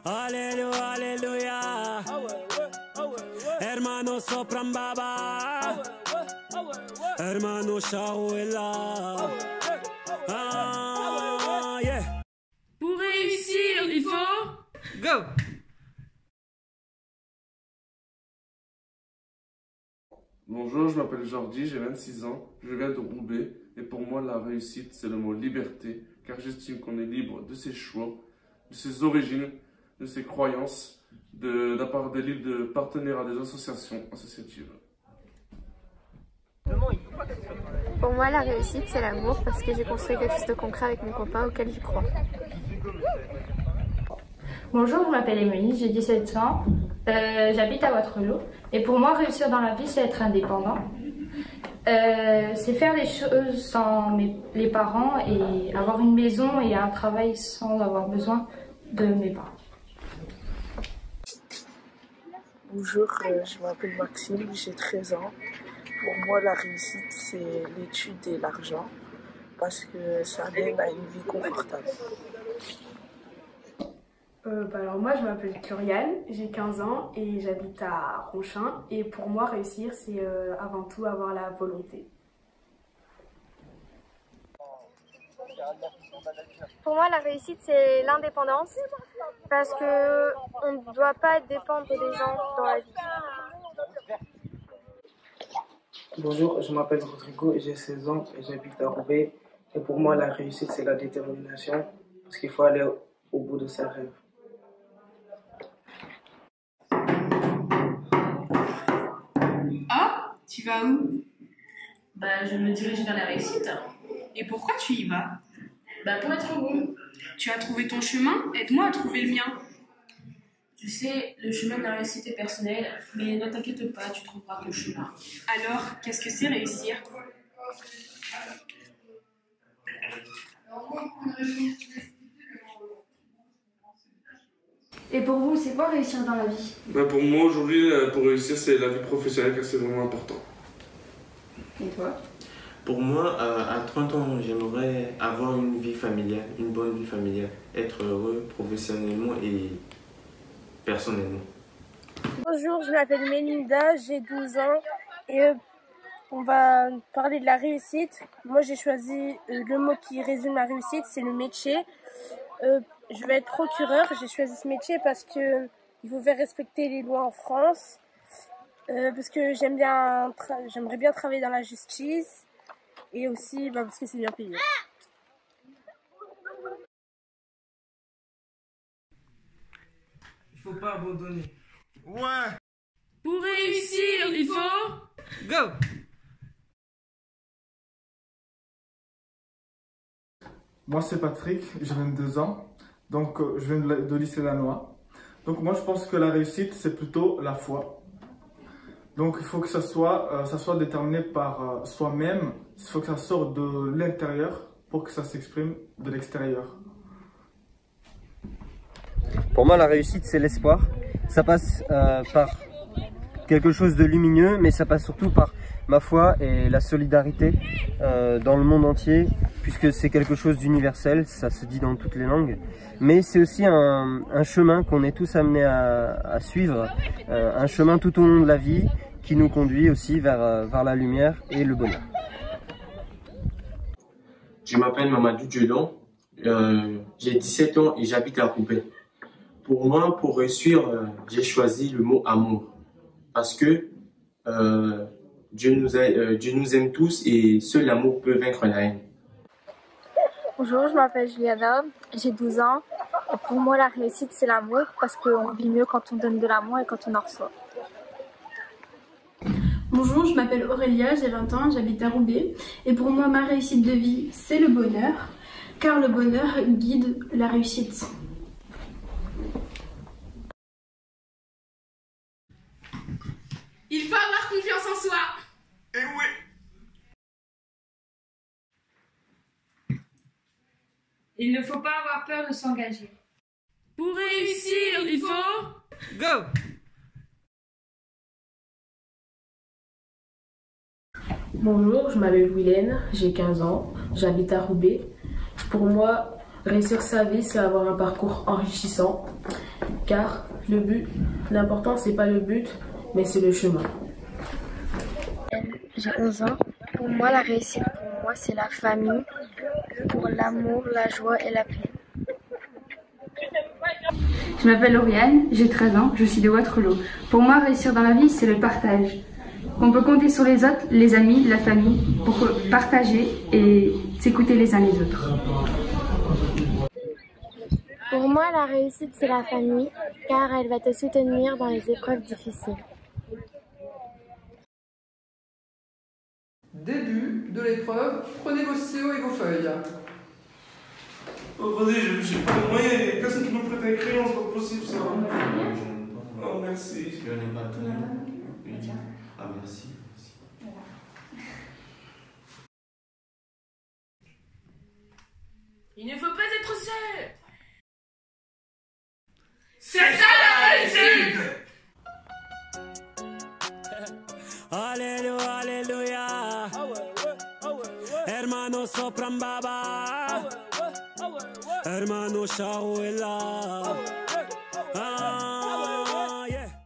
Alléluia, alléluia. Hermano sopran baba. Hermano Shaouela. Ah, yeah. Pour réussir, il faut... Go! Bonjour, je m'appelle Jordi, j'ai 26 ans, je viens de Roubaix et pour moi la réussite c'est le mot liberté car j'estime qu'on est libre de ses choix, de ses origines, de ses croyances, d'être libre de partenaire à des associations associatives. Pour moi, la réussite, c'est l'amour parce que j'ai construit quelque chose de concret avec mon copain auquel j'y crois. Bonjour, je m'appelle Émilie, j'ai 17 ans, j'habite à Waterloo. Et pour moi, réussir dans la vie, c'est être indépendant. C'est faire des choses sans les parents et avoir une maison et un travail sans avoir besoin de mes parents. Bonjour, je m'appelle Maxime, j'ai 13 ans. Pour moi, la réussite, c'est l'étude et l'argent parce que ça mène à une vie confortable. Alors moi je m'appelle Curiane, j'ai 15 ans et j'habite à Ronchin et pour moi réussir c'est avant tout avoir la volonté. Pour moi, la réussite, c'est l'indépendance parce que on ne doit pas dépendre des gens dans la vie. Bonjour, je m'appelle Rodrigo, j'ai 16 ans et j'habite à Roubaix. Et pour moi, la réussite, c'est la détermination parce qu'il faut aller au bout de ses rêves. Ah, tu vas où? Je me dirige vers la réussite. Et pourquoi tu y vas? Pour être heureux. Tu as trouvé ton chemin? Aide-moi à trouver le mien. Tu sais, le chemin de la réussite est personnel, mais ne t'inquiète pas, tu trouveras ton chemin. Alors, qu'est-ce que c'est réussir? Et pour vous, c'est quoi réussir dans la vie? Pour moi aujourd'hui, pour réussir c'est la vie professionnelle car c'est vraiment important. Et toi? Pour moi, à 30 ans, j'aimerais avoir une vie familiale, une bonne vie familiale, être heureux professionnellement et personnellement. Bonjour, je m'appelle Mélinda, j'ai 12 ans et on va parler de la réussite. Moi j'ai choisi le mot qui résume la réussite, c'est le métier. Je vais être procureur, j'ai choisi ce métier parce que il faut faire respecter les lois en France, parce que j'aimerais bien travailler dans la justice et aussi parce que c'est bien payé. Il faut pas abandonner. Ouais. Pour réussir, il faut... Go! Moi c'est Patrick, j'ai 22 ans, donc je viens de lycée Lannoy. Donc moi je pense que la réussite c'est plutôt la foi. Donc il faut que ça soit déterminé par soi-même, il faut que ça sorte de l'intérieur pour que ça s'exprime de l'extérieur. Pour moi la réussite c'est l'espoir, ça passe par quelque chose de lumineux, mais ça passe surtout par ma foi et la solidarité dans le monde entier, puisque c'est quelque chose d'universel, ça se dit dans toutes les langues, mais c'est aussi un chemin qu'on est tous amenés à suivre, un chemin tout au long de la vie qui nous conduit aussi vers la lumière et le bonheur. Je m'appelle Mamadou Djelon, j'ai 17 ans et j'habite à Roubaix. Pour moi, pour réussir, j'ai choisi le mot amour, parce que Dieu nous aime tous et seul l'amour peut vaincre la haine. Bonjour, je m'appelle Juliana, j'ai 12 ans. Et pour moi, la réussite, c'est l'amour parce qu'on vit mieux quand on donne de l'amour et quand on en reçoit. Bonjour, je m'appelle Aurélia, j'ai 20 ans, j'habite à Roubaix. Et pour moi, ma réussite de vie, c'est le bonheur, car le bonheur guide la réussite. Il faut avoir confiance en soi. Et oui. Il ne faut pas avoir peur de s'engager. Pour réussir, il faut... Go! Bonjour, je m'appelle Wilène, j'ai 15 ans, j'habite à Roubaix. Pour moi, Réussir sa vie, c'est avoir un parcours enrichissant, car l'important, c'est pas le but, mais c'est le chemin. J'ai 11 ans. Pour moi, la réussite, c'est la famille, pour l'amour, la joie et la paix. Je m'appelle Lauriane, j'ai 13 ans, je suis de Waterloo. Pour moi, réussir dans la vie, c'est le partage. On peut compter sur les autres, les amis, la famille, pour partager et s'écouter les uns les autres. Pour moi, la réussite, c'est la famille, car elle va te soutenir dans les épreuves difficiles. Début de l'épreuve, prenez vos stylos et vos feuilles. Oh, vas-y, j'ai pas de moyens, personne qui me prête un crayon, c'est pas possible ça. Oh, merci. Parce qu'on n'aime pas tout. Ah, merci. Il ne faut pas être seul. C'est ça la réussite. Alléluia, alléluia. Hermano sopran baba. Hermano Shawela.